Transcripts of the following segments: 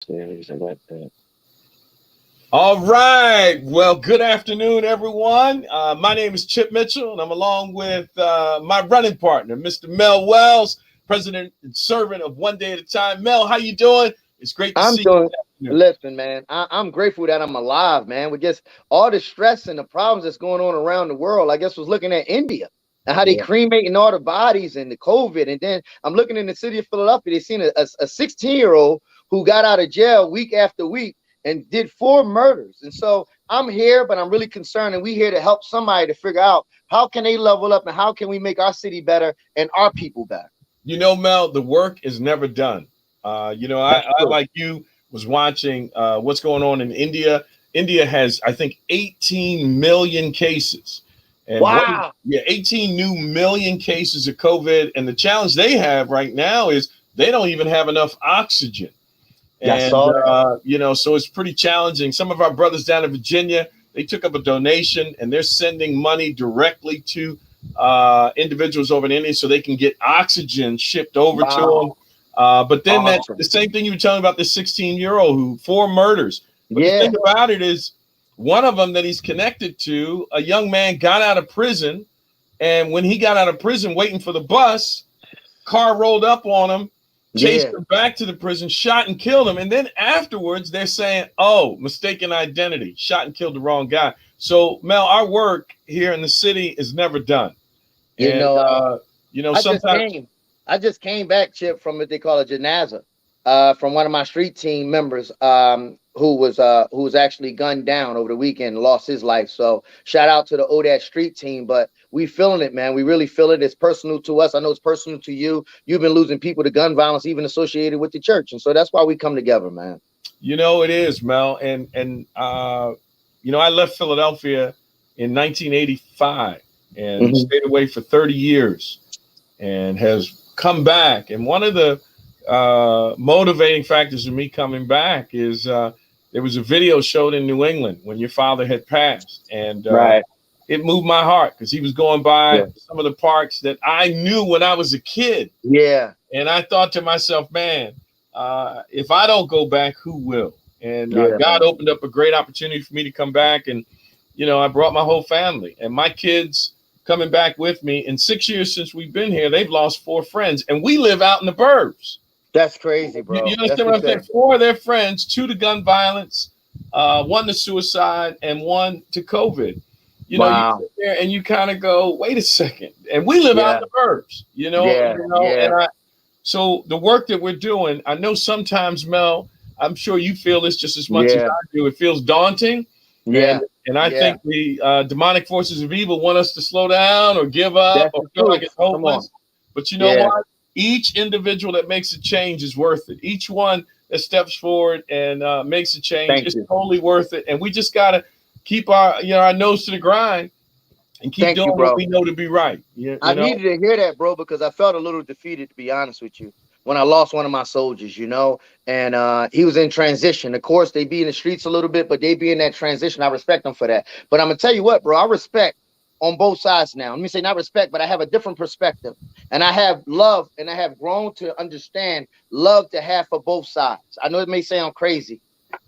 Series and like that. All right. Well, good afternoon, everyone. My name is Chip Mitchell, and I'm along with my running partner, Mr. Mel Wells, president and servant of One Day at a Time. Mel, how you doing? It's great to I'm see you doing. this afternoon. Listen, man. I'm grateful that I'm alive, man. With just all the stress and the problems that's going on around the world. I guess was looking at India and how they Yeah. cremating all the bodies and the COVID, and then I'm looking in the city of Philadelphia. They seen a 16-year-old who got out of jail week after week and did 4 murders. And so I'm here, but I'm really concerned, and we here to help somebody to figure out how can they level up and how can we make our city better and our people better. You know, Mel, the work is never done. That's I true. like you was watching what's going on in India. India has, I think, 18 million cases. And Wow. 18 new million cases of COVID. And the challenge they have right now is they don't even have enough oxygen. Yeah, I And, saw that. so it's pretty challenging. Some of our brothers down in Virginia, they took up a donation and they're sending money directly to individuals over in India so they can get oxygen shipped over to them. Wow. But then that the Awesome. same thing you were telling about the 16-year-old who 4 murders. But the Yeah. thing about it is, one of them that he's connected to, a young man got out of prison, and when he got out of prison, waiting for the bus, car rolled up on him, chased Yeah. him back to the prison, shot and killed him. And then afterwards, they're saying, "Oh, mistaken identity, shot and killed the wrong guy." So, Mel, our work here in the city is never done. You And know, I just sometimes, came. I just came back, Chip, from what they call a janaza, from one of my street team members, who was actually gunned down over the weekend, and lost his life. So shout out to the ODAT street team. But we feeling it, man. We really feel it. It's personal to us. I know it's personal to you. You've been losing people to gun violence, even associated with the church, and so that's why we come together, man. it is, Mel. I left Philadelphia in 1985 and Hmm. stayed away for 30 years and has come back. And one of the motivating factors of me coming back is there was a video showed in New England when your father had passed, and Right. it moved my heart because he was going by Yeah. some of the parks that I knew when I was a kid, Yeah. and I thought to myself, man, if I don't go back, who will? And Yeah, God man. opened up a great opportunity for me to come back, and I brought my whole family and my kids coming back with me. In 6 years since we've been here, they've lost 4 friends, and we live out in the burbs. That's crazy, You bro. That's understand what I'm saying? insane. 4 of their friends, 2 to gun violence, one to suicide, and one to COVID. You Wow. sit there and you kind of go, wait a second. And we live out Yeah. in the burbs, Yeah. Yeah. and so the work that we're doing, I know sometimes, Mel, I'm sure you feel this just as much as Yeah. I do. It feels daunting, and Yeah. I Yeah. think the demonic forces of evil want us to slow down or give up That's or the feel like truth. it's Come on. hopeless. But you know Yeah. what? Each individual that makes a change is worth it. Each one that steps forward and makes a change Thank is you. totally worth it. And we just gotta keep our nose to the grind and keep Thank doing you, what bro. we know to be right. You, I you know. needed to hear that, bro, because I felt a little defeated, to be honest with you, when I lost one of my soldiers, and he was in transition. Of course, they be in the streets a little bit, but they be in that transition. I respect them for that. But I'm gonna tell you what, bro, I respect on both sides now. Let me say not respect, but I have a different perspective. And I have love, and I have grown to understand love to have for both sides. I know it may sound crazy,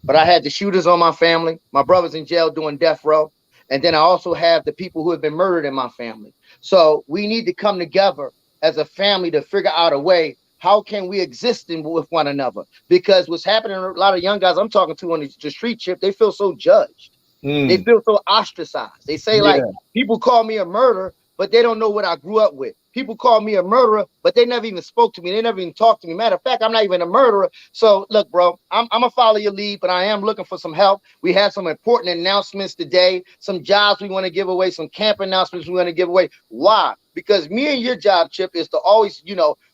but I had the shooters on my family, my brothers in jail doing death row, and then I also have the people who have been murdered in my family. So we need to come together as a family to figure out a way. How can we exist with one another? Because what's happening, a lot of young guys I'm talking to on the street, Chip, they feel so judged. They Mm, feel so ostracized. They say, like, yeah. people call me a murderer, but they don't know what I grew up with. People call me a murderer, but they never even spoke to me. They never even talked to me. Matter of fact, I'm not even a murderer. So look, bro, I'm gonna follow your lead, but I am looking for some help. We have some important announcements today, some jobs we want to give away, some camp announcements we want to give away. Why? Because me and your job, Chip, is to always,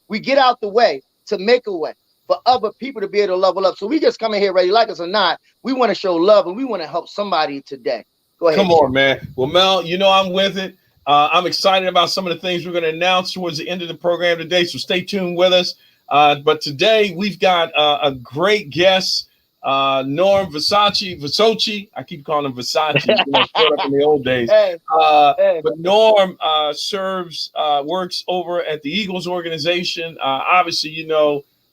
we get out the way to make a way for other people to be able to level up. So we just come in here, ready, like us or not. We want to show love and we want to help somebody today. Go ahead, Come Chip. on, man. Well, Mel, I'm with it. I'm excited about some of the things we're going to announce towards the end of the program today. So stay tuned with us. But today we've got a great guest, Norm Versace. I keep calling him Versace. Caught up in the old days. Hey, hey. But Norm works over at the Eagles organization. Obviously,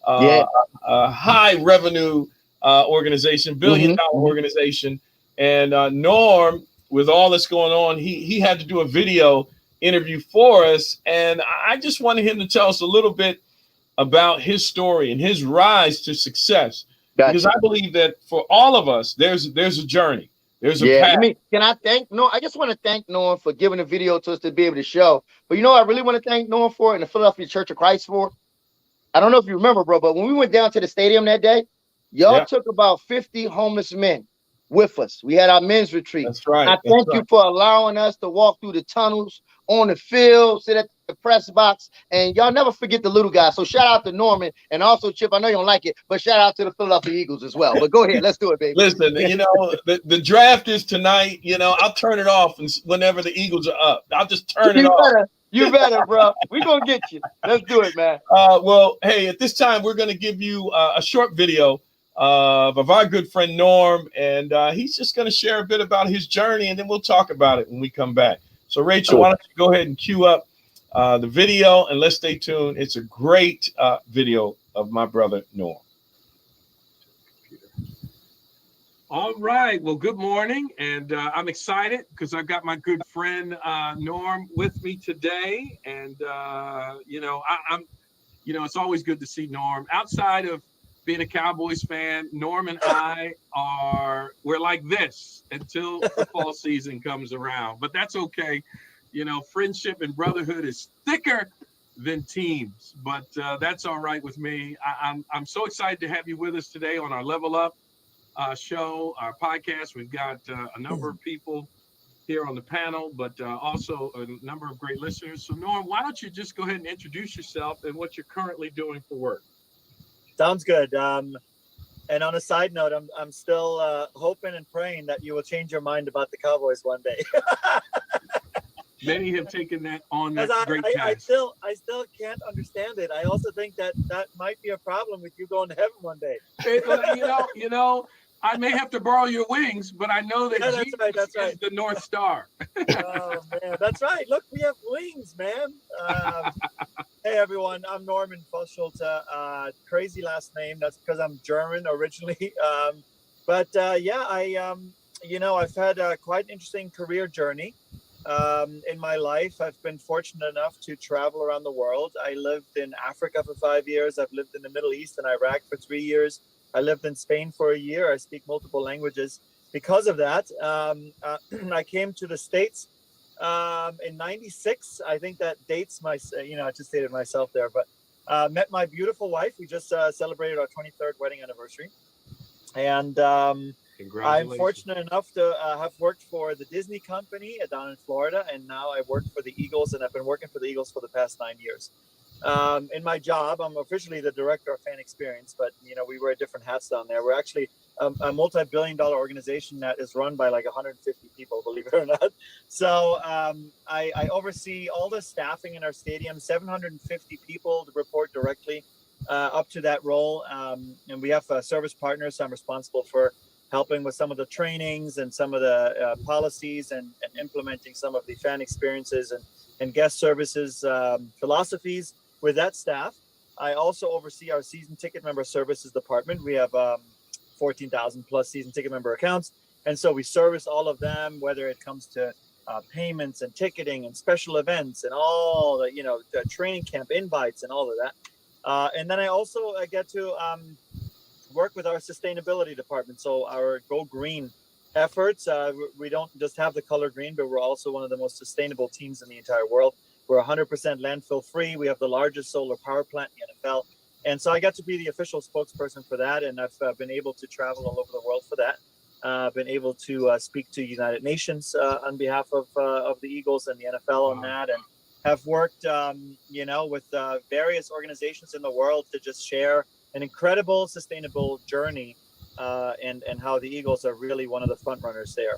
Yeah, a high revenue organization, billion Hmm. dollar organization. And Norm, with all that's going on, he had to do a video interview for us, and I just wanted him to tell us a little bit about his story and his rise to success, because Gotcha. I believe that for all of us, there's a journey, there's a Yeah, path. can I thank No? I just want to thank Norm for giving the video to us to be able to show. But I really want to thank Norm for, and the Philadelphia Church of Christ for. I don't know if you remember, bro, but when we went down to the stadium that day, y'all Yeah, took about 50 homeless men with us. We had our men's retreat. that's right. I That's thank right. you for allowing us to walk through the tunnels, on the field, sit at the press box, and y'all never forget the little guys. So shout out to Norman, and also Chip. I know you don't like it, but shout out to the Philadelphia Eagles as well. But go ahead, let's do it, baby. Listen, the draft is tonight. I'll turn it off whenever the Eagles are up. I'll just turn it off. You better, bro. We gonna get you. Let's do it, man. Well, hey, at this time, we're going to give you a short video of our good friend Norm, and he's just going to share a bit about his journey, and then we'll talk about it when we come back. So, Rachel, why Cool. don't you go ahead and cue up the video, and let's stay tuned. It's a great video of my brother Norm. All right. Well, good morning. And I'm excited because I've got my good friend Norm with me today. And, it's always good to see Norm. Outside of being a Cowboys fan, Norm and we're like this until football season comes around. But that's okay. Friendship and brotherhood is thicker than teams. But that's all right with me. I'm so excited to have you with us today on our Level Up show, our podcast. We've got a number of people here on the panel, but also a number of great listeners. So, Norm, why don't you just go ahead and introduce yourself and what you're currently doing for work? Sounds good. And on a side note, I'm still hoping and praying that you will change your mind about the Cowboys one day. Many have taken that on that great task. I still can't understand it. I also think that might be a problem with you going to heaven one day. I may have to borrow your wings, but I know that Jesus is the North Star. Oh man, that's right. Look, we have wings, man. Hey everyone, I'm Norman Fuschulte. Crazy last name. That's because I'm German originally. I've had a quite interesting career journey. In my life, I've been fortunate enough to travel around the world. I lived in Africa for 5 years. I've lived in the Middle East and Iraq for 3 years. I lived in Spain for a year. I speak multiple languages. Because of that, I came to the States in '96. I think that dates I just dated myself there, but met my beautiful wife. We just celebrated our 23rd wedding anniversary. And I'm fortunate enough to have worked for the Disney company down in Florida, and now I work for the Eagles, and I've been working for the Eagles for the past 9 years. In my job, I'm officially the director of fan experience, but we wear different hats down there. We're actually a multi-billion-dollar organization that is run by like 150 people, believe it or not. So I oversee all the staffing in our stadium. 750 people report directly up to that role, and we have service partners. So I'm responsible for helping with some of the trainings and some of the policies and implementing some of the fan experiences and guest services philosophies with that staff. I also oversee our season ticket member services department. We have 14,000 plus season ticket member accounts. And so we service all of them, whether it comes to payments and ticketing and special events and all the training camp invites and all of that. And then I also get to work with our sustainability department. So our Go Green efforts, we don't just have the color green, but we're also one of the most sustainable teams in the entire world. We're 100% landfill free. We have the largest solar power plant in the NFL. And so I got to be the official spokesperson for that. And I've been able to travel all over the world for that. Been able to speak to United Nations on behalf of the Eagles and the NFL on that. And have worked, with various organizations in the world to just share an incredible sustainable journey and how the Eagles are really one of the front runners there.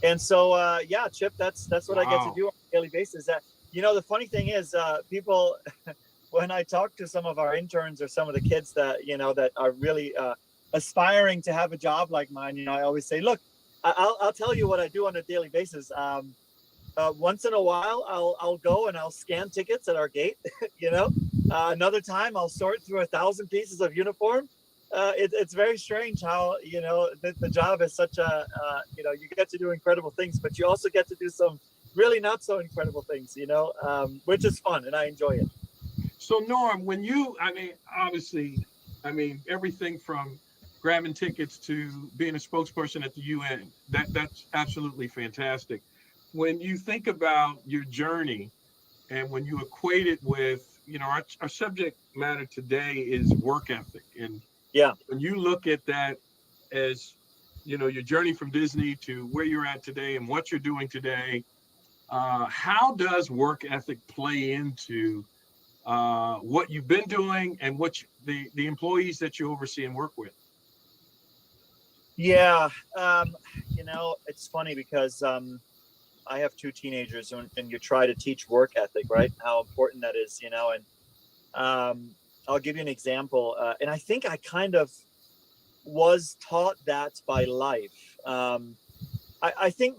And so, Chip, that's what I get to do on a daily basis. That, the funny thing is people, when I talk to some of our interns or some of the kids that, that are really aspiring to have a job like mine, I always say, look, I'll tell you what I do on a daily basis. Once in a while, I'll go and I'll scan tickets at our gate. Another time I'll sort through 1,000 pieces of uniform. It's very strange how the job is such a you get to do incredible things, but you also get to do some really not so incredible things, which is fun and I enjoy it. So Norm, when you, I mean, obviously, I mean everything from grabbing tickets to being a spokesperson at the UN, that's absolutely fantastic. When you think about your journey and when you equate it with, our subject matter today is work ethic, and Yeah. when you look at that as your journey from Disney to where you're at today and what you're doing today, how does work ethic play into what you've been doing and the employees that you oversee and work with? Yeah. It's funny because I have two teenagers, and you try to teach work ethic, right? How important that is, and I'll give you an example. And I think I kind of was taught that by life. I think,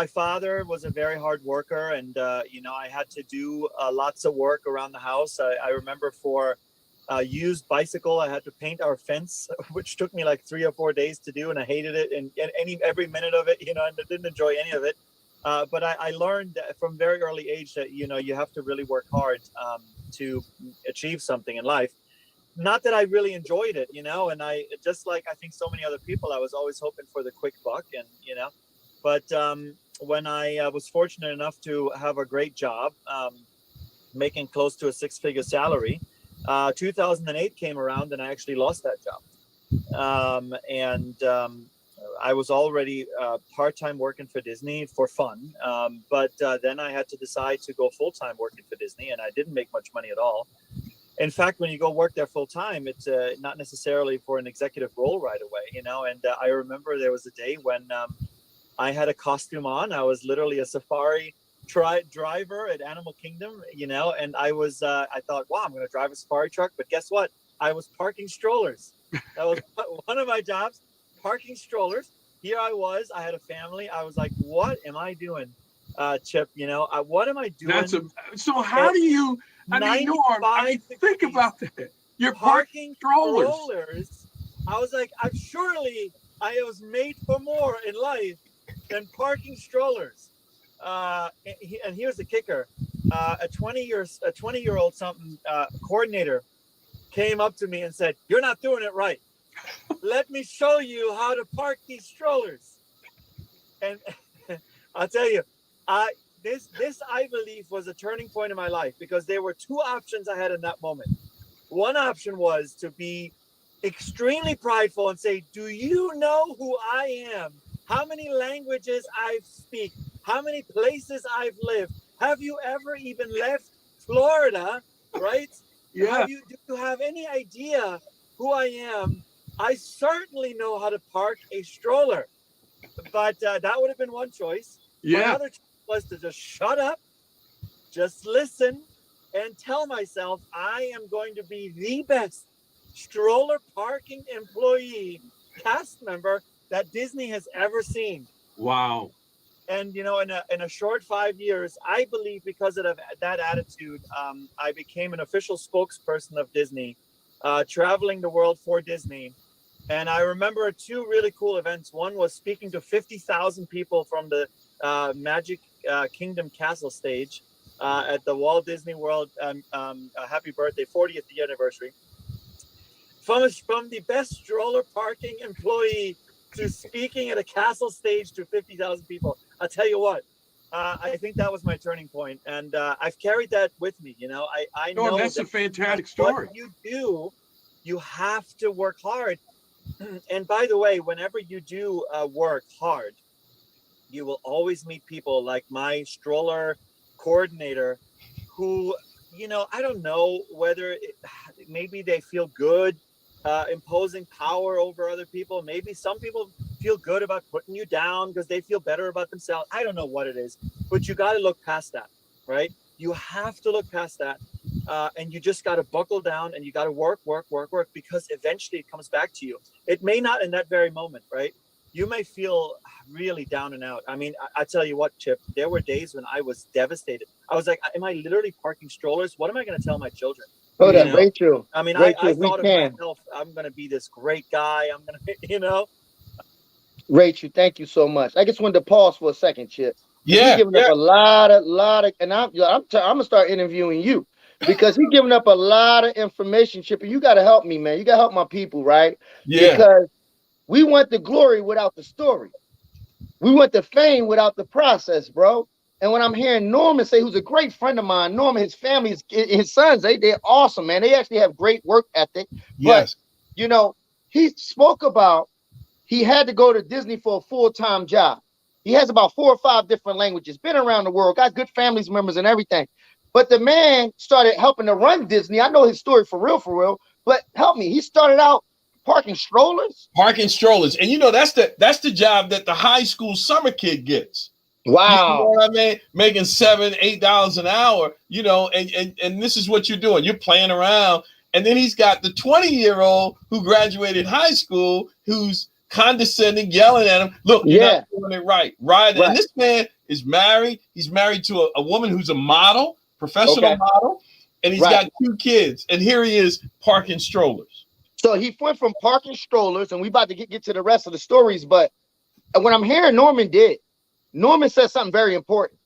my father was a very hard worker, and, I had to do lots of work around the house. I remember for a used bicycle, I had to paint our fence, which took me like 3 or 4 days to do, and I hated it and every minute of it, and I didn't enjoy any of it. But I learned from very early age that, you have to really work hard to achieve something in life. Not that I really enjoyed it, and I, just like I think so many other people, I was always hoping for the quick buck, and, but when I was fortunate enough to have a great job, making close to a six-figure salary, 2008 came around and I actually lost that job. And I was already part-time working for Disney for fun. But then I had to decide to go full-time working for Disney, and I didn't make much money at all. In fact, when you go work there full-time, it's not necessarily for an executive role right away, and I remember there was a day when I had a costume on. I was literally a safari driver at Animal Kingdom, and I thought, wow, I'm going to drive a safari truck. But guess what? I was parking strollers. That was one of my jobs, parking strollers. Here I was. I had a family. I was like, what am I doing, Chip? What am I doing? So how do you, I mean, Norm, think about that. You're parking strollers. I was like, I was made for more in life than parking strollers. And here's the kicker: a 20-year-old coordinator came up to me and said, "You're not doing it right. Let me show you how to park these strollers." And I'll tell you, this I believe was a turning point in my life, because there were two options I had in that moment. One option was to be extremely prideful and say, "Do you know who I am? How many languages I speak? How many places I've lived? Have you ever even left Florida?" Right? Yeah. Do you have any idea who I am? I certainly know how to park a stroller. But that would have been one choice. Yeah. My other choice was to just shut up, just listen, and tell myself I am going to be the best stroller parking employee, cast member that Disney has ever seen. Wow. And in a short 5 years, I believe because of that attitude, I became an official spokesperson of Disney, traveling the world for Disney. And I remember two really cool events. One was speaking to 50,000 people from the Magic Kingdom Castle stage at the Walt Disney World Happy Birthday 40th anniversary. From the best stroller parking employee to speaking at a castle stage to 50,000 people. I'll tell you what, I think that was my turning point, and I've carried that with me. I know that's a fantastic story. What you do, you have to work hard. And by the way, whenever you do work hard, you will always meet people like my stroller coordinator who, I don't know whether maybe they feel good imposing power over other people. Maybe some people feel good about putting you down because they feel better about themselves. I don't know what it is, but you got to look past that, right? You have to look past that. And you just got to buckle down and you got to work, because eventually it comes back to you. It may not in that very moment, right? You may feel really down and out. I mean, I tell you what, Chip, there were days when I was devastated. I was like, am I literally parking strollers? What am I going to tell my children? Hold You up, Mm. know, Rachel. I mean, Rachel, I if we thought of can. myself, I'm going to be this great guy. I'm going to, you know, Rachel, thank you so much. I just wanted to pause for a second, Chip, because he Yeah, giving up yeah, a lot of, and I'm gonna start interviewing you because he giving up a lot of information, Chip. And you got to help me, man. You got to help my people, right? yeah. Because we want the glory without the story. We want the fame without the process, bro. And when I'm hearing Norman say, who's a great friend of mine, Norman, his family, his sons, they're awesome, man. They actually have great work ethic. But Yes. you know, he spoke about he had to go to Disney for a full-time job. He has about 4 or 5 different languages, been around the world, got good family members and everything. But the man started helping to run Disney. I know his story for real. But help me. He started out parking strollers. Parking strollers. And you know, that's the job that the high school summer kid gets. You know Wow. what I mean? Making $7, $8 an hour, you know, and this is what you're doing. You're playing around. And then he's got the 20-year-old who graduated high school who's condescending, yelling at him. Look, you're not Yeah. doing it right. Right. And Right. this man is married. He's married to a woman who's a model, professional Okay. model, and he's Right. got 2 kids. And here he is parking strollers. So he went from parking strollers, and we about to get to the rest of the stories. But what I'm hearing Norman did, Norman said something very important.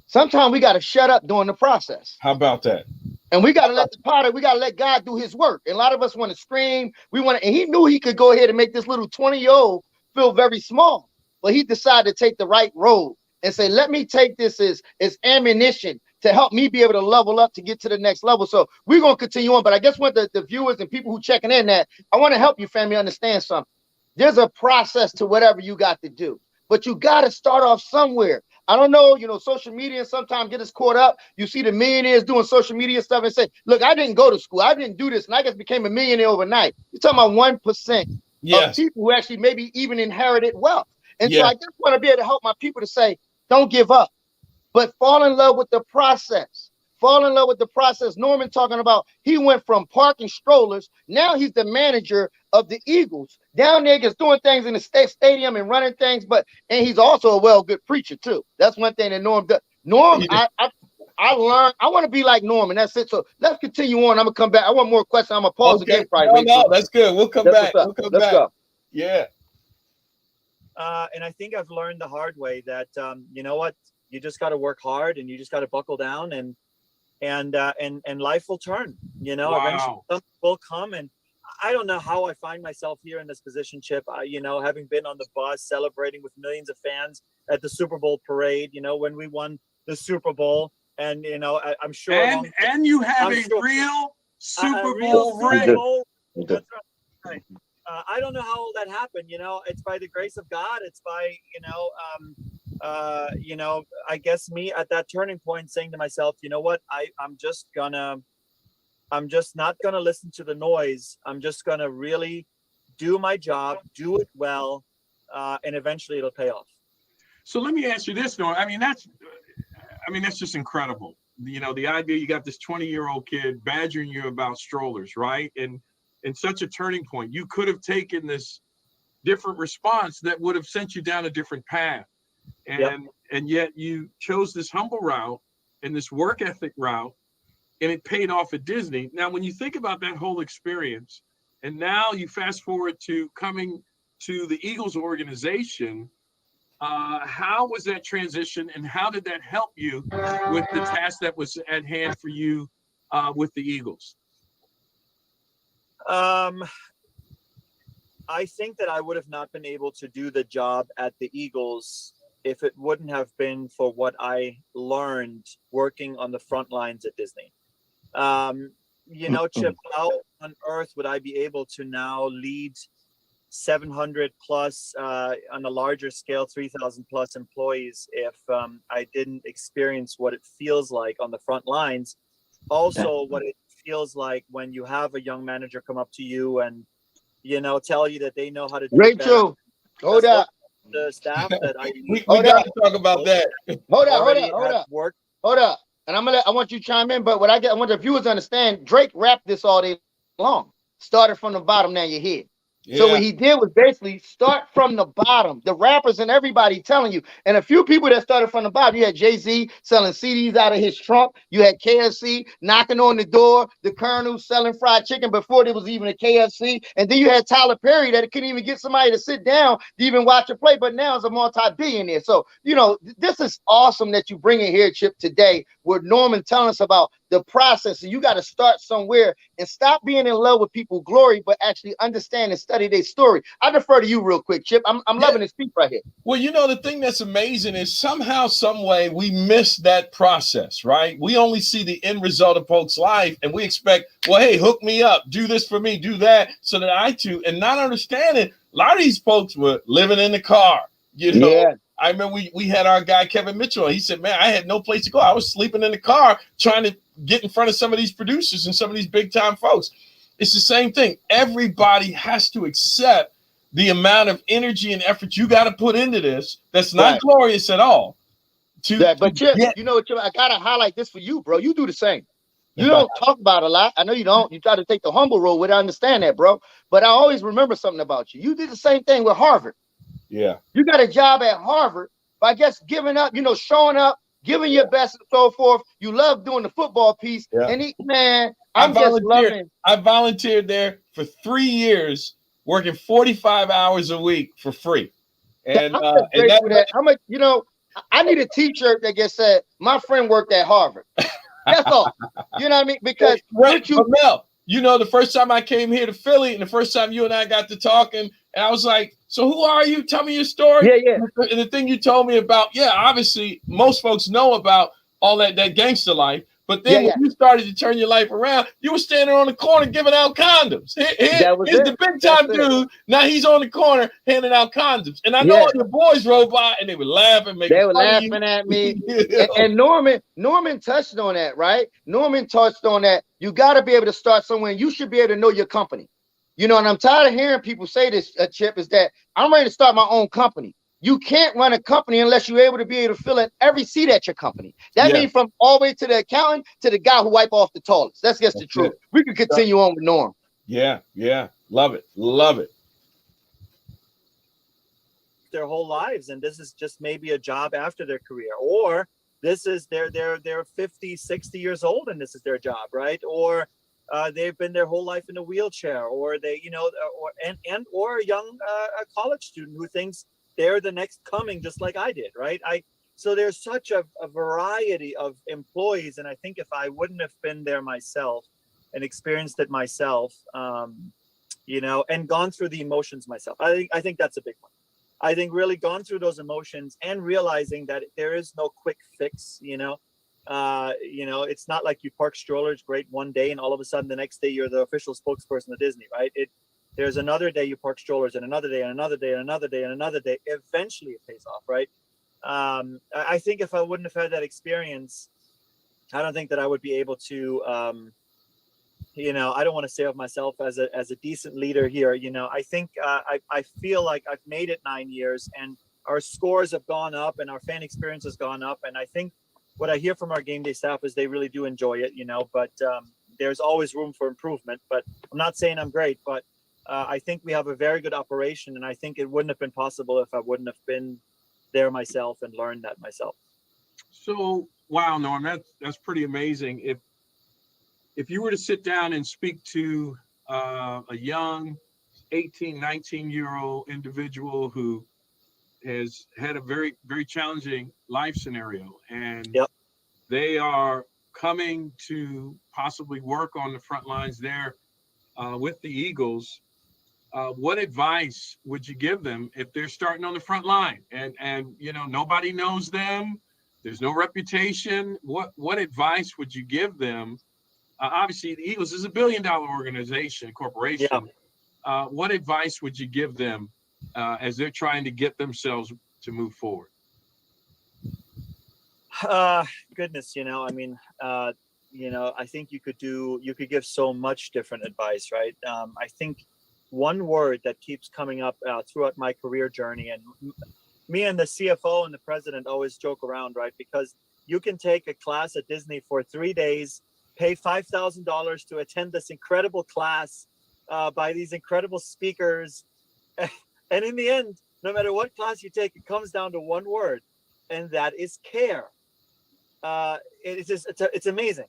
Sometimes we got to shut up during the process. How about that? And we got to let the potter, we got to let God do his work. And a lot of us want to scream. We want to, and he knew he could go ahead and make this little 20-year-old feel very small. But he decided to take the right road and say, let me take this as ammunition to help me be able to level up to get to the next level. So we're going to continue on. But I just want the viewers and people who checking in that I want to help you, family, understand something. There's a process to whatever you got to do. But you got to start off somewhere. I don't know, social media sometimes get us caught up. You see the millionaires doing social media stuff and say, look, I didn't go to school. I didn't do this. And I just became a millionaire overnight. You're talking about 1% of Yes. people who actually maybe even inherited wealth. And so Yes. I just want to be able to help my people to say, don't give up, but fall in love with the process. Fall in love with the process. Norman talking about he went from parking strollers. Now he's the manager of the Eagles. Down there just doing things in the stadium and running things, and he's also a good preacher too. That's one thing that Norm does. Norm, Yeah. I learned I want to be like Norm, and that's it. So let's continue on. I'm gonna come back. I want more questions. I'm gonna pause Okay. again, probably, No, no, Rachel. that's good. We'll come That's back. what's up. We'll come Let's back. go. Yeah. and I think I've learned the hard way that, you know what, you just got to work hard and you just got to buckle down and life will turn, eventually Wow. something will come. And I don't know how I find myself here in this position, Chip. Having been on the bus celebrating with millions of fans at the Super Bowl parade, when we won the Super Bowl, and I'm sure And you have I'm a sure- real Super real Bowl Super ring. Bowl. Okay. That's right. I don't know how all that happened. It's by the grace of God. It's by I guess me at that turning point saying to myself, you know what, I'm just not gonna listen to the noise. I'm just gonna really do my job, do it well, and eventually it'll pay off. So let me ask you this, Norm. That's just incredible. The idea you got this 20-year-old kid badgering you about strollers, right? And such a turning point. You could have taken this different response that would have sent you down a different path. And yet you chose this humble route and this work ethic route, and it paid off at Disney. Now, when you think about that whole experience, and now you fast forward to coming to the Eagles organization, how was that transition, and how did that help you with the task that was at hand for you with the Eagles? I think that I would have not been able to do the job at the Eagles if it wouldn't have been for what I learned working on the front lines at Disney. Chip, how on earth would I be able to now lead 700 plus on a larger scale, 3,000 plus employees if I didn't experience what it feels like on the front lines? Also, what it feels like when you have a young manager come up to you and tell you that they know how to do it better. Rachel, hold up. The staff that I We Hold got up. to talk about that. Hold already up. had worked. Hold up. And I want you to chime in, but I want the viewers to understand, Drake rapped this all day long. Started from the bottom, now you're here. So Yeah. what he did was basically start from the bottom. The rappers and everybody telling you, and a few people that started from the bottom. You had Jay-Z selling CDs out of his trunk. You had KFC knocking on the door. The Colonel selling fried chicken before there was even a KFC. And then you had Tyler Perry that couldn't even get somebody to sit down to even watch a play, but now is a multi-billionaire. So, this is awesome that you bring it here, Chip, today, where Norman telling us about the process. And you got to start somewhere and stop being in love with people's glory, but actually understand and study their story. I defer to you real quick, Chip. I'm Yeah. loving this speech right here. Well, the thing that's amazing is somehow, some way, we miss that process, right? We only see the end result of folks' life, and we expect, well, hey, hook me up, do this for me, do that, so that I too, and not understanding. A lot of these folks were living in the car. Yeah. I remember we had our guy Kevin Mitchell. He said, "Man, I had no place to go. I was sleeping in the car trying to get in front of some of these producers and some of these big time folks." It's the same thing. Everybody has to accept the amount of energy and effort you got to put into this. That's not Right. glorious at all. But Chip, Get Chip, I gotta highlight this for you, bro. You do the same. You about don't talk about it a lot. I know you don't. You try to take the humble road with it. I understand that, bro. But I always remember something about you. You did the same thing with Harvard. yeah. You got a job at Harvard by just giving up, showing up, giving your best and so forth. You love doing the football piece. Yeah. And man, I I'm just volunteered. loving. I volunteered there for 3 years, working 45 hours a week for free. And I'm just and that grateful that how much, I need a t-shirt that gets said, my friend worked at Harvard. That's all. You know what I mean? Because right, what you Mel, the first time I came here to Philly and the first time you and I got to talking, and I was like, so who are you? Tell me your story. Yeah. And the thing you told me about, obviously most folks know about all that gangster life. But then when you started to turn your life around, you were standing on the corner giving out condoms. That was Here's it. the big time That's it. dude. Now he's on the corner handing out condoms. And I know Yeah. all your boys rode by and they were laughing, making They were fun of you. laughing at me. You know? And Norman touched on that, right? Norman touched on that. You got to be able to start somewhere. And you should be able to know your company. And I'm tired of hearing people say this, Chip, is that I'm ready to start my own company. You can't run a company unless you're able to be able to fill in every seat at your company. That means from all the way to the accountant to the guy who wipe off the toilets. That's just the truth. We can continue on with Norm. Yeah. Love it. Their whole lives, and this is just maybe a job after their career, or this is they're 50, 60 years old and this is their job, right? Or they've been their whole life in a wheelchair, or they, or a young college student who thinks they're the next coming, just like I did, right? So there's such a variety of employees, and I think if I wouldn't have been there myself and experienced it myself, and gone through the emotions myself, I think that's a big one. I think really gone through those emotions and realizing that there is no quick fix, it's not like you park strollers great one day and all of a sudden the next day you're the official spokesperson of Disney, right? There's another day you park strollers and another day and another day and another day and another day. Eventually it pays off, right? I think if I wouldn't have had that experience, I don't think that I would be able to, I don't want to say of myself as a decent leader here. I think I feel like I've made it 9 years and our scores have gone up and our fan experience has gone up. And I think what I hear from our game day staff is they really do enjoy it, but there's always room for improvement. But I'm not saying I'm great, but I think we have a very good operation. And I think it wouldn't have been possible if I wouldn't have been there myself and learned that myself. So, wow, Norm, that's pretty amazing. If you were to sit down and speak to a young 18, 19-year-old individual who has had a very, very challenging life scenario, and they are coming to possibly work on the front lines there with the Eagles, what advice would you give them if they're starting on the front line and nobody knows them, there's no reputation? What advice would you give them? Obviously, the Eagles is $1 billion organization, corporation. What advice would you give them as they're trying to get themselves to move forward? Goodness, I think you could give so much different advice, right? I think one word that keeps coming up throughout my career journey, and me and the CFO and the president always joke around, right? Because you can take a class at Disney for 3 days, pay $5,000 to attend this incredible class, by these incredible speakers. And in the end, no matter what class you take, it comes down to one word, and that is care. It's amazing.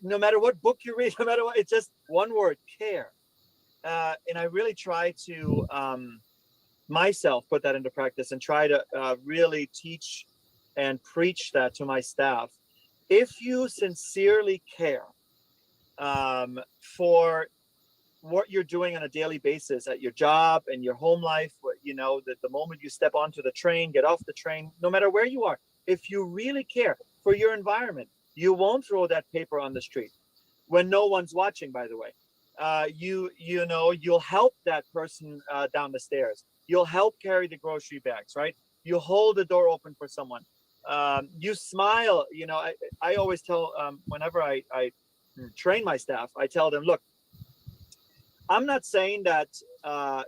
No matter what book you read, no matter what, it's just one word, care. And I really try to myself put that into practice and try to really teach and preach that to my staff. If you sincerely care for what you're doing on a daily basis at your job and your home life, the moment you step onto the train, get off the train, no matter where you are, if you really care for your environment, you won't throw that paper on the street when no one's watching, by the way. You'll help that person down the stairs. You'll help carry the grocery bags, right? You hold the door open for someone. You smile. I always tell, whenever I train my staff, I tell them, look, I'm not saying that some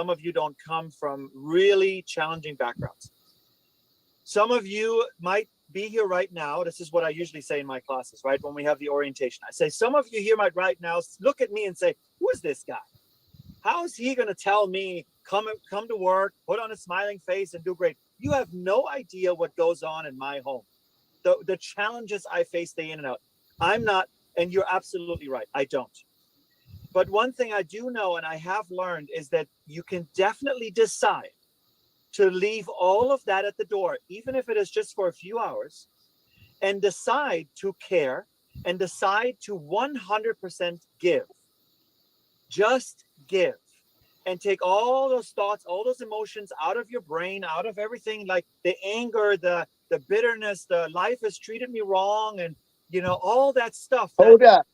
of you don't come from really challenging backgrounds. Some of you might be here right now. This is what I usually say in my classes, right? When we have the orientation, I say, some of you here might right now look at me and say, who is this guy? How is he going to tell me, come to work, put on a smiling face and do great? You have no idea what goes on in my home. The challenges I face day in and out. I'm not, and you're absolutely right, I don't. But one thing I do know, and I have learned, is that you can definitely decide to leave all of that at the door, even if it is just for a few hours, and decide to care and decide to 100% give. Just give. And take all those thoughts, all those emotions out of your brain, out of everything, like the anger, the bitterness, the life has treated me wrong, and all that stuff. Hold up,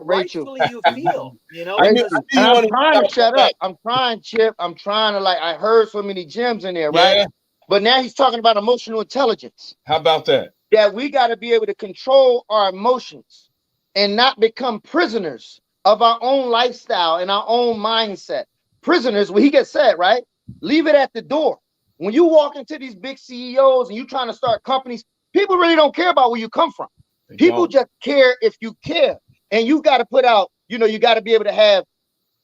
Rachel. Rightfully you feel, Rachel, and I'm trying to shut up. I'm trying, Chip. I'm trying to, I heard so many gems in there, right? Yeah. But now he's talking about emotional intelligence. How about that? That we got to be able to control our emotions and not become prisoners of our own lifestyle and our own mindset. Prisoners, when he gets said, right? Leave it at the door. When you walk into these big CEOs and you trying to start companies, people really don't care about where you come from. People just care if you care. And you got to put out, you got to be able to have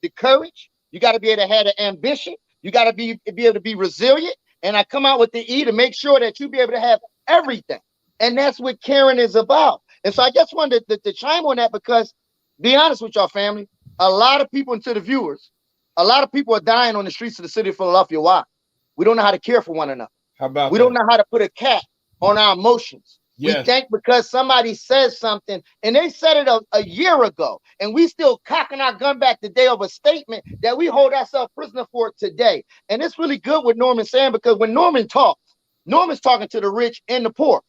the courage. You got to be able to have the ambition. You got to be able to be resilient. And I come out with the E to make sure that you be able to have everything. And that's what caring is about. And so I just wanted to chime on that because, be honest with y'all, family, a lot of people, and to the viewers, a lot of people are dying on the streets of the city of Philadelphia. Why? We don't know how to care for one another. How about we don't know how to put a cap on our emotions. Yes. We think because somebody says something, and they said it a year ago, and we still cocking our gun back the day of a statement that we hold ourselves prisoner for today. And it's really good what Norman's saying, because when Norman talks, Norman's talking to the rich and the poor.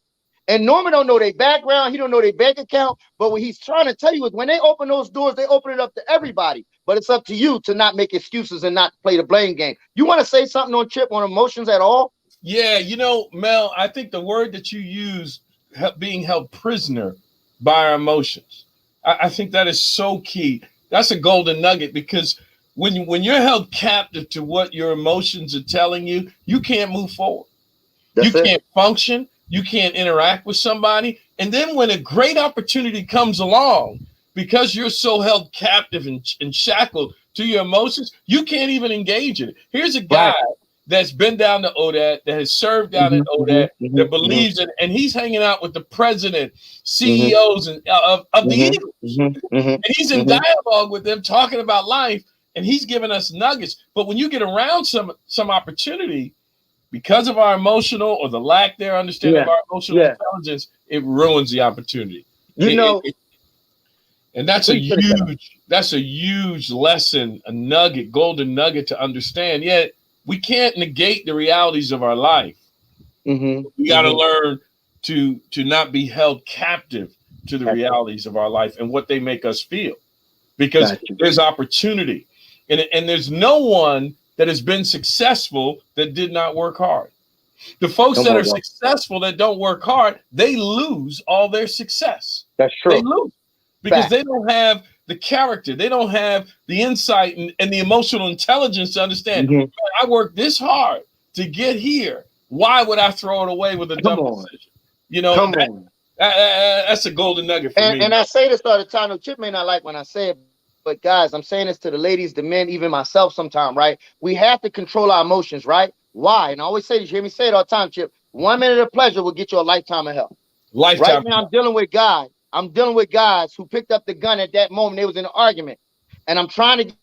And Norman don't know their background. He don't know their bank account. But what he's trying to tell you is when they open those doors, they open it up to everybody. But it's up to you to not make excuses and not play the blame game. You want to say something on Chip on emotions at all? Yeah, Mel, I think the word that you use, being held prisoner by our emotions, I think that is so key. That's a golden nugget, because when you're held captive to what your emotions are telling you, you can't move forward. You can't function. You can't interact with somebody. And then when a great opportunity comes along, because you're so held captive and shackled to your emotions, you can't even engage in it. Here's a guy that's been down to ODAT, that has served down at ODAT, that believes in, and he's hanging out with the president, CEOs of the Eagles. And he's in dialogue with them, talking about life, and he's giving us nuggets. But when you get around some opportunity, because of our emotional or the lack there understanding of our emotional intelligence, it ruins the opportunity. And that's a huge lesson, a nugget, golden nugget to understand. Yet we can't negate the realities of our life. We got to learn to not be held captive to the realities of our life and what they make us feel, because there's opportunity, and there's no one that has been successful that did not work hard. The folks that are successful that don't work hard, they lose all their success. That's true. They lose because they don't have the character, they don't have the insight and the emotional intelligence to understand. I worked this hard to get here. Why would I throw it away with a dumb decision? That's a golden nugget for me. And I say this all the time. Chip may not like when I say it, but guys, I'm saying this to the ladies, the men, even myself sometime, right? We have to control our emotions, right? Why? And I always say this, you hear me say it all the time, Chip. 1 minute of pleasure will get you a lifetime of hell. Right Lifetime. now, I'm dealing with guys. I'm dealing with guys who picked up the gun at that moment. They was in an argument. And I'm trying to get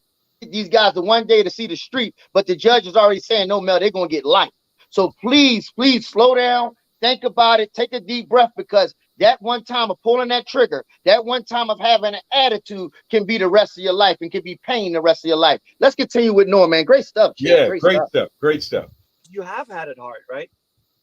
these guys the one day to see the street, but the judge is already saying, no, Mel, they're going to get life. So please slow down. Think about it. Take a deep breath, because that one time of pulling that trigger, that one time of having an attitude can be the rest of your life and can be pain the rest of your life. Let's continue with Norm, man. Great stuff, Chip. Yeah, Great great stuff. stuff. Great stuff. You have had it hard, right?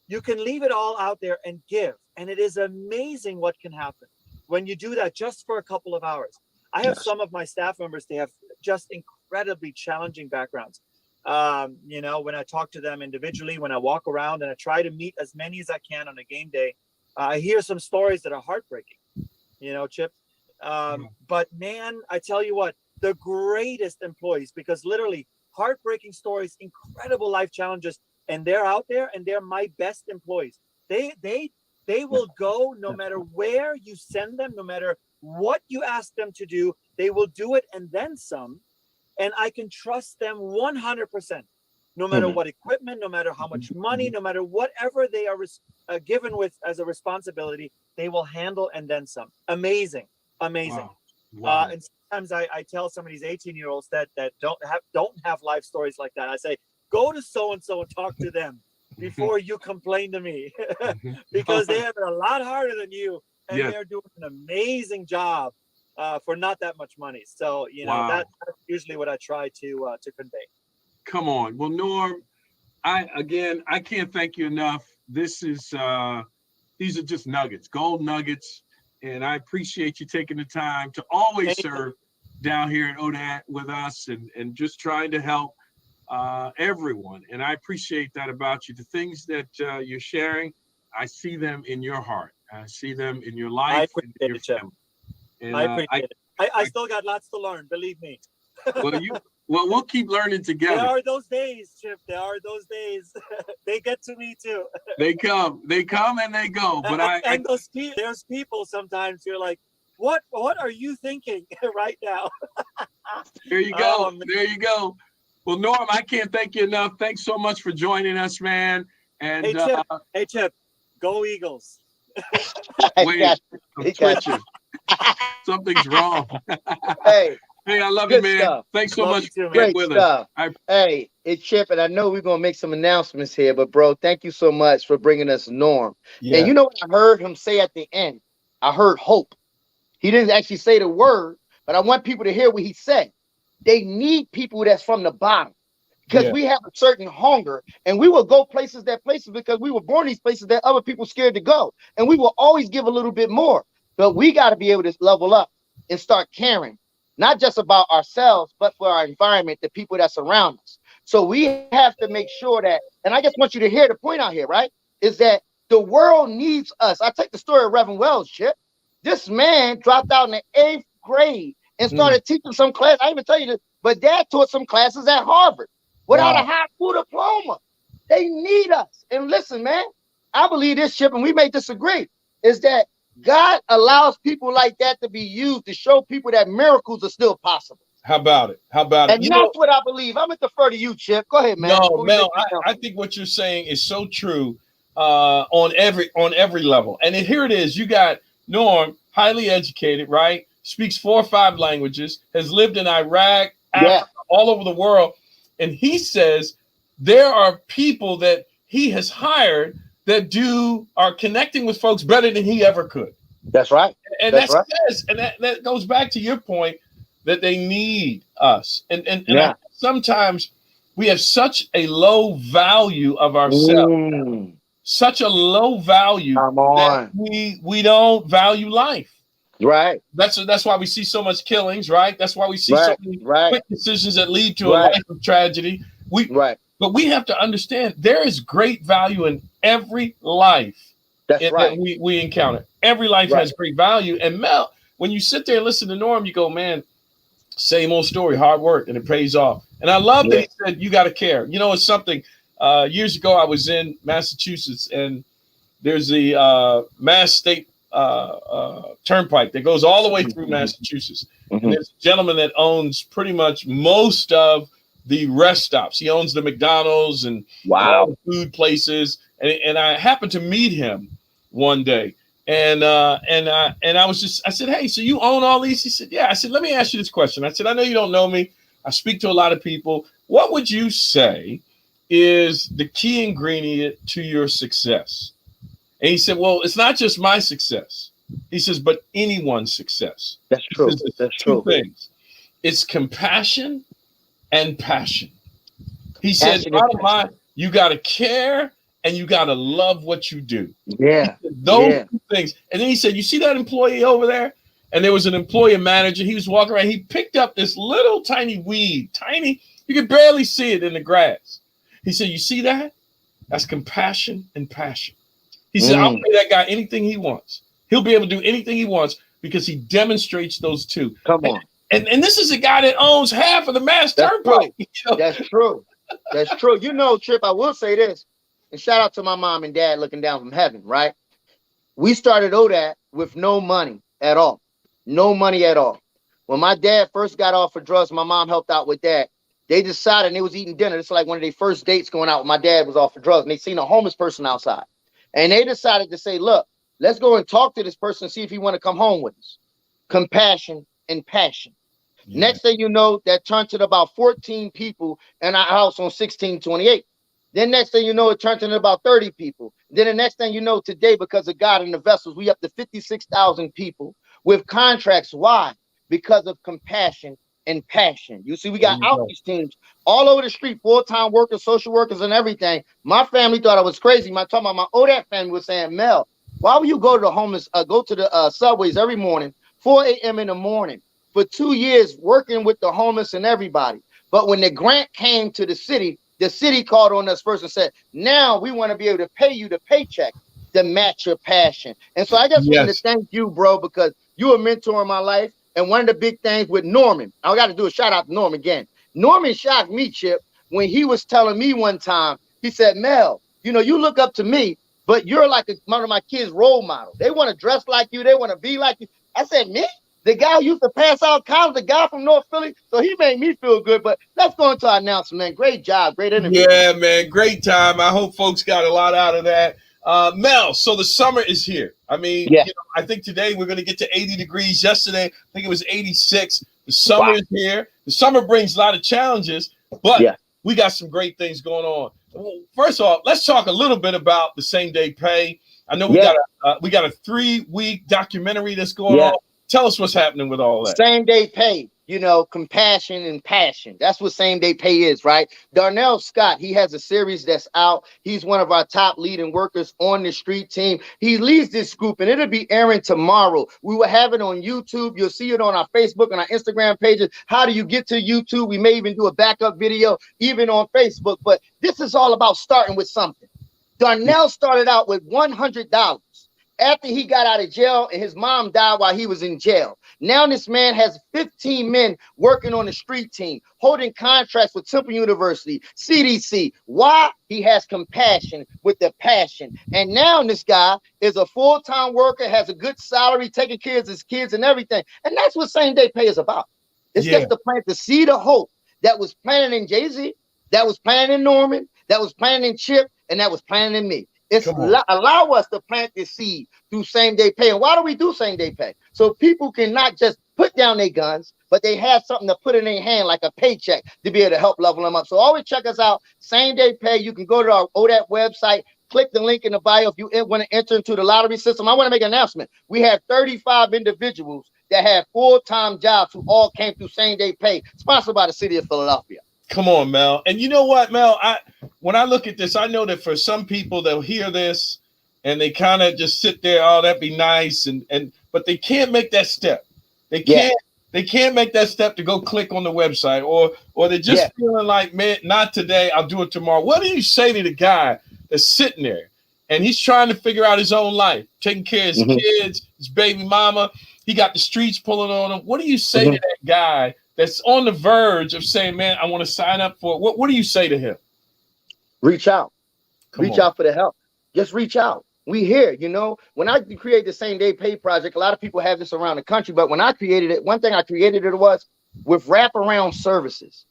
You can leave it all out there and give. And it is amazing what can happen when you do that just for a couple of hours. I have some of my staff members, they have just incredibly challenging backgrounds. When I talk to them individually, when I walk around and I try to meet as many as I can on a game day, I hear some stories that are heartbreaking, Chip. But man, I tell you what, the greatest employees, because literally heartbreaking stories, incredible life challenges, and they're out there and they're my best employees. They will go no matter where you send them, no matter what you ask them to do, they will do it and then some. And I can trust them 100%, no matter what equipment, no matter how much money, no matter whatever they are given with as a responsibility, they will handle and then some. Amazing. Wow. And sometimes I tell some of these 18-year-olds that don't have life stories like that. I say, go to so-and-so and talk to them before you complain to me, because they have it a lot harder than you, and they're doing an amazing job for not that much money. So, that's usually what I try to convey. Come on. Well, Norm, I can't thank you enough. This is these are just nuggets, gold nuggets, and I appreciate you taking the time to always serve down here in ODAT with us and just trying to help everyone. And I appreciate that about you. The things that you're sharing, I see them in your heart. I see them in your life and in your family. And, I appreciate it. I still got lots to learn, believe me. We'll keep learning together. There are those days, Chip. There are those days. They get to me too. They come and they go. But there's people sometimes you're like, what are you thinking right now? There you go. There you go. Well, Norm, I can't thank you enough. Thanks so much for joining us, man. And hey, Chip, go Eagles. Wait, I'm twitching. Something's wrong. Hey, I love you, man. Stuff. Thanks so much for being with stuff. us. Hey, it's Chip, and I know we're gonna make some announcements here, but bro, thank you so much for bringing us Norm. Yeah. And you know what I heard him say at the end? I heard hope. He didn't actually say the word, but I want people to hear what he said. They need people that's from the bottom, because we have a certain hunger, and we will go places because we were born these places that other people scared to go, and we will always give a little bit more. But we got to be able to level up and start caring, not just about ourselves, but for our environment, the people that surround us. So we have to make sure that, and I just want you to hear the point out here, right? Is that the world needs us. I take the story of Reverend Wells, Chip. This man dropped out in the 8th grade and started teaching some class. I even tell you this, but Dad taught some classes at Harvard without a high school diploma. They need us. And listen, man, I believe this, Chip, and we may disagree, is that God allows people like that to be used to show people that miracles are still possible. How about it? And that's what I believe. I'm going to defer to you, Chip. Go ahead, man. No, Mel, I think what you're saying is so true on every level. And here it is. You got Norm, highly educated, right? Speaks 4 or 5 languages, has lived in Iraq, Africa, all over the world. And he says there are people that he has hired that are connecting with folks better than he ever could. That's right. And that goes back to your point that they need us. And sometimes we have such a low value of ourselves, such a low value that we don't value life. Right. That's why we see so much killings, right? That's why we see so many quick decisions that lead to a life of tragedy. But we have to understand there is great value in every life that we encounter. Every life has great value. And Mel, when you sit there and listen to Norm, you go, man, same old story, hard work, and it pays off. And I love that he said, you got to care. You know, it's something, years ago, I was in Massachusetts, and there's the Mass State turnpike that goes all the way through Massachusetts. Mm-hmm. And there's a gentleman that owns pretty much most of the rest stops. He owns the McDonald's and all the food places. And I happened to meet him one day. And I said, hey, so you own all these? He said, yeah. I said, let me ask you this question. I said, I know you don't know me. I speak to a lot of people. What would you say is the key ingredient to your success? And he said, well, it's not just my success. He says, but anyone's success. That's true. That's two things. It's compassion and passion. He said, bottom line, you got to care and you got to love what you do. Yeah. Those two things. And then he said, you see that employee over there? And there was an employee manager. He was walking around. He picked up this little tiny weed, tiny. You could barely see it in the grass. He said, you see that? That's compassion and passion. He said, I'll pay that guy anything he wants. He'll be able to do anything he wants because he demonstrates those two. Come on. And this is a guy that owns half of the Mass Turnpike. You know? That's true. That's true. You know, Trip, I will say this, and shout out to my mom and dad looking down from heaven, right? We started ODAT with no money at all. No money at all. When my dad first got off of drugs, my mom helped out with that. They decided, and they was eating dinner. It's like one of their first dates going out. My dad was off of drugs, and they seen a homeless person outside. And they decided to say, look, let's go and talk to this person and see if he want to come home with us. Compassion and passion. Yeah. Next thing you know, that turned to about 14 people in our house on 1628. Then next thing you know, it turned into about 30 people. Then the next thing you know, today, because of God and the vessels, we up to 56,000 people with contracts. Why? Because of compassion and passion. You see, we got outreach teams all over the street, full-time workers, social workers, and everything. My family thought I was crazy. My ODAT family was saying, Mel, why would you go to the homeless, go to the subways every morning, 4 a.m. in the morning, for 2 years working with the homeless and everybody? But when the grant came to the city called on us first and said, now we want to be able to pay you the paycheck to match your passion. And so I just wanted to thank you, bro, because you're a mentor in my life. And one of the big things with Norman, I got to do a shout out to Norman again. Norman shocked me, Chip, when he was telling me one time, he said, Mel, you know, you look up to me, but you're like one of my kids' role models. They want to dress like you. They want to be like you. I said, me? The guy who used to pass out college, the guy from North Philly. So he made me feel good. But let's go into our announcement, man. Great job. Great interview. Yeah, man. Great time. I hope folks got a lot out of that. Mel, so the summer is here. I mean, you know, I think today we're going to get to 80 degrees. Yesterday, I think it was 86. The summer is here. The summer brings a lot of challenges, but we got some great things going on. Well, first of all, let's talk a little bit about the same-day pay. I know we got a 3-week documentary that's going on. Tell us what's happening with all that. Same-day pay. You know, compassion and passion. That's what same-day pay is, right? Darnell Scott, he has a series that's out. He's one of our top leading workers on the street team. He leads this group, and it'll be airing tomorrow. We will have it on YouTube. You'll see it on our Facebook and our Instagram pages. How do you get to YouTube? We may even do a backup video, even on Facebook. But this is all about starting with something. Darnell started out with $100 after he got out of jail, and his mom died while he was in jail. Now this man has 15 men working on the street team, holding contracts with Temple University, CDC. Why? He has compassion with the passion. And now this guy is a full-time worker, has a good salary, taking care of his kids and everything. And that's what same-day pay is about. It's just to plant the seed of hope that was planted in Jay-Z, that was planted in Norman, that was planted in Chip, and that was planted in me. It's allow us to plant this seed through same-day pay. And why do we do same-day pay? So people can not just put down their guns, but they have something to put in their hand, like a paycheck, to be able to help level them up. So always check us out, same-day pay. You can go to our ODAT website, click the link in the bio if you want to enter into the lottery system. I want to make an announcement. We have 35 individuals that have full-time jobs who all came through same-day pay, sponsored by the city of Philadelphia. Come on, Mel. And you know what, Mel? When I look at this, I know that for some people, they'll hear this and they kind of just sit there, oh, that'd be nice, but they can't make that step. They can't make that step to go click on the website, or they're just feeling like, man, not today, I'll do it tomorrow. What do you say to the guy that's sitting there and he's trying to figure out his own life, taking care of his kids, his baby mama, he got the streets pulling on him? What do you say to that guy that's on the verge of saying, man, I want to sign up for it? What do you say to him? Reach out. Reach out for the help. Just reach out. We here, you know. When I create the same day pay project, a lot of people have this around the country, but when I created it, one thing I created it was with wraparound services.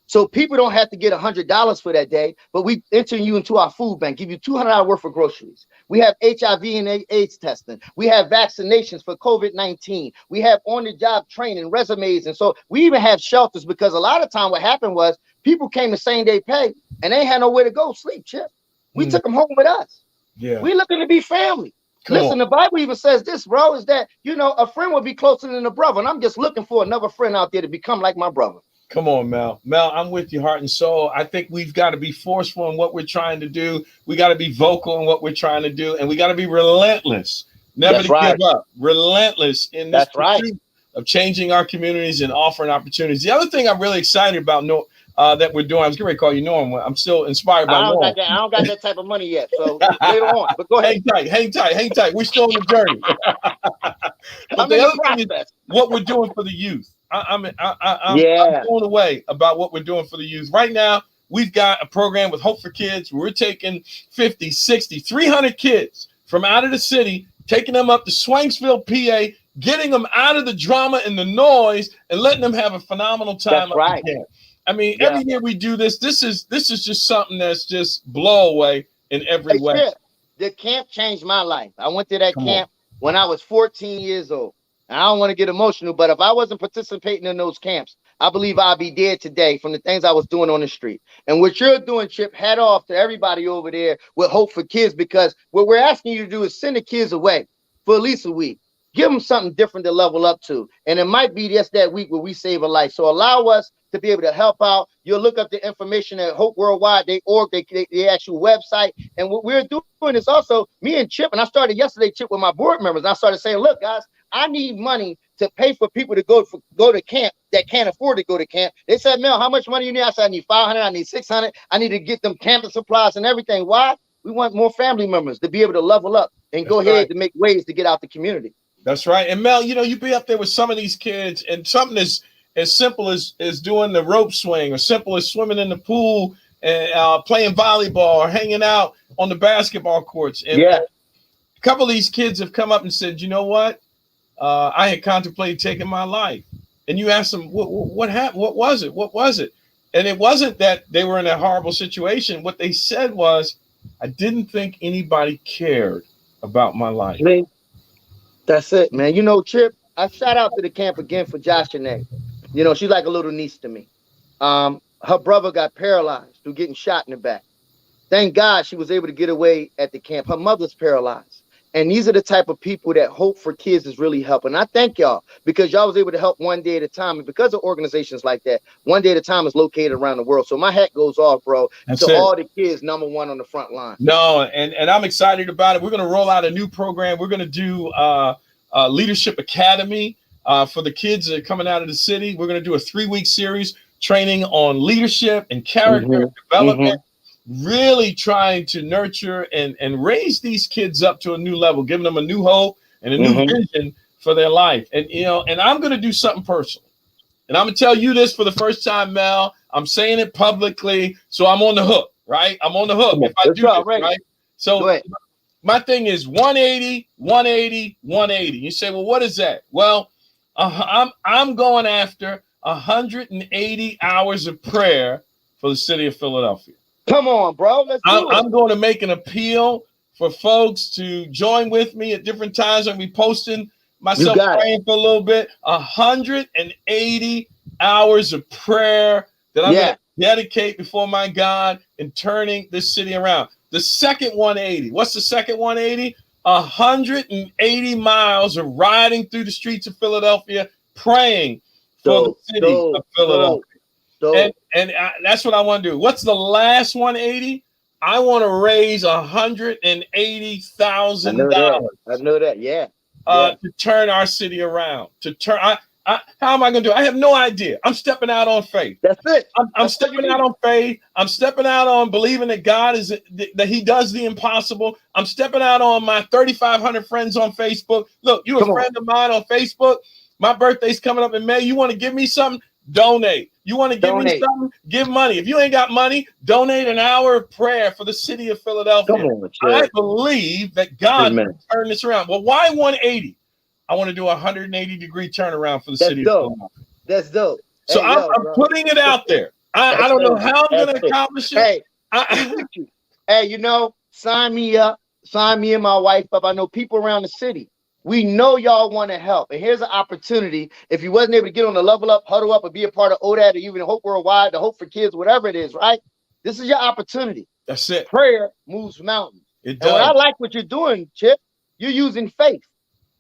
So people don't have to get $100 for that day, but we enter you into our food bank, give you $200 worth of groceries. We have HIV and AIDS testing. We have vaccinations for COVID-19. We have on-the-job training, resumes. And so we even have shelters, because a lot of time what happened was people came to same day pay and they had nowhere to go sleep, Chip. We took them home with us. Yeah. We looking to be family. Listen, the Bible even says this, bro, is that, you know, a friend will be closer than a brother. And I'm just looking for another friend out there to become like my brother. Come on, Mel. Mel, I'm with you, heart and soul. I think we've got to be forceful in what we're trying to do. We got to be vocal in what we're trying to do. And we got to be relentless, never to give up. Relentless in this pursuit of changing our communities and offering opportunities. The other thing I'm really excited about that we're doing, I was getting ready to call you Norm. I'm still inspired by Norm. I don't got that type of money yet, so later on. But go ahead. Hang tight. We're still on the journey. But the other thing is what we're doing for the youth. I'm blown away about what we're doing for the youth. Right now, we've got a program with Hope for Kids. We're taking 50, 60, 300 kids from out of the city, taking them up to Swanksville, PA, getting them out of the drama and the noise and letting them have a phenomenal time. That's right. I mean, every year we do this. This is just something that's just blow away in every way. Chip, the camp changed my life. I went to that camp when I was 14 years old. I don't want to get emotional, but if I wasn't participating in those camps, I believe I'd be dead today from the things I was doing on the street. And what you're doing, Chip, hat off to everybody over there with Hope for Kids, because what we're asking you to do is send the kids away for at least a week. Give them something different to level up to. And it might be just that week where we save a life. So allow us to be able to help out. You'll look up the information at Hope Worldwide, they actual website. And what we're doing is also, me and Chip, and I started yesterday, Chip, with my board members. And I started saying, look, guys, I need money to pay for people to go to camp that can't afford to go to camp. They said, Mel, how much money you need? I said, I need 500, I need 600. I need to get them camping supplies and everything. Why? We want more family members to be able to level up and go ahead to make ways to get out the community. That's right. And Mel, you know, you be up there with some of these kids, and something as simple as doing the rope swing, or simple as swimming in the pool and playing volleyball, or hanging out on the basketball courts. And a couple of these kids have come up and said, you know what? I had contemplated taking my life. And you ask them, what happened? What was it? What was it? And it wasn't that they were in a horrible situation. What they said was, I didn't think anybody cared about my life. That's it, man. You know, Chip, I shout out to the camp again for Josh and You know, she's like a little niece to me. Her brother got paralyzed through getting shot in the back. Thank God she was able to get away at the camp. Her mother's paralyzed. And these are the type of people that Hope for Kids is really helping. I thank y'all, because y'all was able to help one day at a time. And because of organizations like that, one day at a time is located around the world. So my hat goes off, bro, all the kids, number one on the front line. No, and I'm excited about it. We're going to roll out a new program. We're going to do Leadership Academy for the kids that are coming out of the city. We're going to do a 3-week series training on leadership and character development. Really trying to nurture and raise these kids up to a new level, giving them a new hope and a new vision for their life. And, you know, and I'm going to do something personal. And I'm going to tell you this for the first time, Mel. I'm saying it publicly, so I'm on the hook, right? I'm on the hook if I do this, right? So my thing is 180, 180, 180. You say, well, what is that? Well, I'm going after 180 hours of prayer for the city of Philadelphia. Come on, bro. Let's do it. I'm going to make an appeal for folks to join with me at different times. I'll be posting myself praying for a little bit. 180 hours of prayer that I'm going to dedicate before my God in turning this city around. The second 180. What's the second 180? 180 miles of riding through the streets of Philadelphia, praying for the city of Philadelphia. And that's what I want to do. What's the last 180? I want to raise $180,000. I know that. Yeah. To turn our city around. How am I going to do it? I have no idea. I'm stepping out on faith. That's it. I'm stepping out on faith. I'm stepping out on believing that God that He does the impossible. I'm stepping out on my 3,500 friends on Facebook. Look, you're a friend of mine on Facebook. My birthday's coming up in May. You want to give me something? donate. You want to give me Donate. something? Give money. If you ain't got money, donate an hour of prayer for the city of Philadelphia. Come on, I Chip. believe that God Amen. can turn this around. Well, why 180? I want to do a 180-degree turnaround for the That's city of dope. Philadelphia. That's dope. So Hey, I'm yo, bro. putting it out there. I don't know how I'm going to accomplish it. Hey, we with you. Hey, you know, sign me up. Sign me and my wife up. I know people around the city. We know y'all want to help. And here's an opportunity. If you wasn't able to get on the Level Up, Huddle Up, or be a part of ODAD, or even Hope Worldwide, the Hope for Kids, whatever it is, right? This is your opportunity. That's it. Prayer moves mountains. It And what I does. like what you're doing, Chip, you're using faith.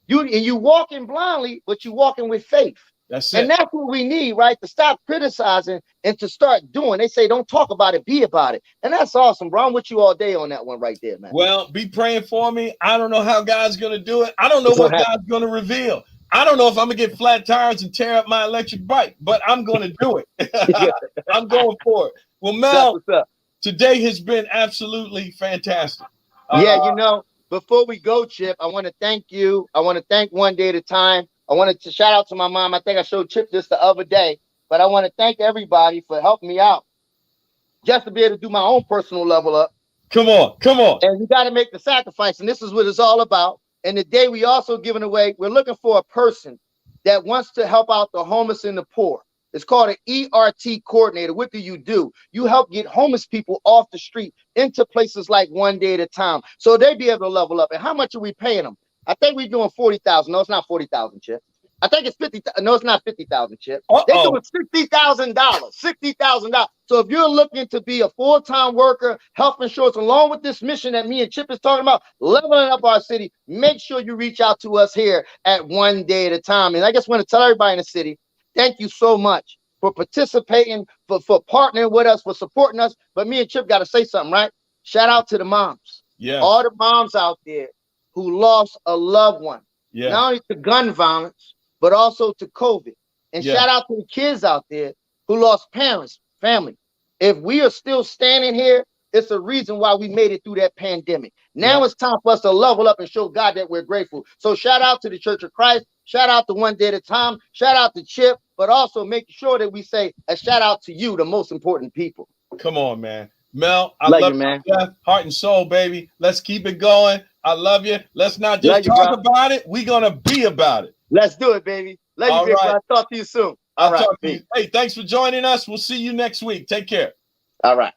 You walking blindly, but you walking with faith. That's And it. that's what we need, right? To stop criticizing and to start doing. They say, don't talk about it, be about it. And that's awesome, bro. I'm with you all day on that one right there, man. Well, be praying for me. I don't know how God's going to do it. I don't know It's what gonna happen. God's going to reveal. I don't know if I'm going to get flat tires and tear up my electric bike, but I'm going to do it. I'm going for it. Well, That's Mel, what's up. today has been absolutely fantastic. Yeah, you know, before we go, Chip, I want to thank you. I want to thank One Day at a Time. I wanted to shout out to my mom. I think I showed Chip this the other day, but I want to thank everybody for helping me out just to be able to do my own personal level up. Come on. And you got to make the sacrifice. And this is what it's all about. And today we also giving away, we're looking for a person that wants to help out the homeless and the poor. It's called an ERT coordinator. What do? You help get homeless people off the street into places like One Day at a Time, so they be able to level up. And how much are we paying them? I think we're doing 40,000. No, it's not 40,000, Chip. I think it's 50. No, it's not 50,000, Chip. They're doing $60,000. $60,000. So if you're looking to be a full-time worker, health insurance, along with this mission that me and Chip is talking about, leveling up our city, make sure you reach out to us here at One Day at a Time. And I just want to tell everybody in the city, thank you so much for participating, for partnering with us, for supporting us. But me and Chip got to say something, right? Shout out to the moms. Yeah. All the moms out there who lost a loved one. Yeah. Not only to gun violence, but also to COVID. And shout out to the kids out there who lost parents, family. If we are still standing here, it's a reason why we made it through that pandemic. Now it's time for us to level up and show God that we're grateful. So shout out to the Church of Christ. Shout out to One Day at a Time. Shout out to Chip, but also make sure that we say a shout out to you, the most important people. Come on, man. Mel, I love you, man. Heart and soul, baby. Let's keep it going. I love you. Let's not just talk about it. We're going to be about it. Let's do it, baby. Love you, big bro. I'll talk to you soon. I'll talk to you. Hey, thanks for joining us. We'll see you next week. Take care. All right.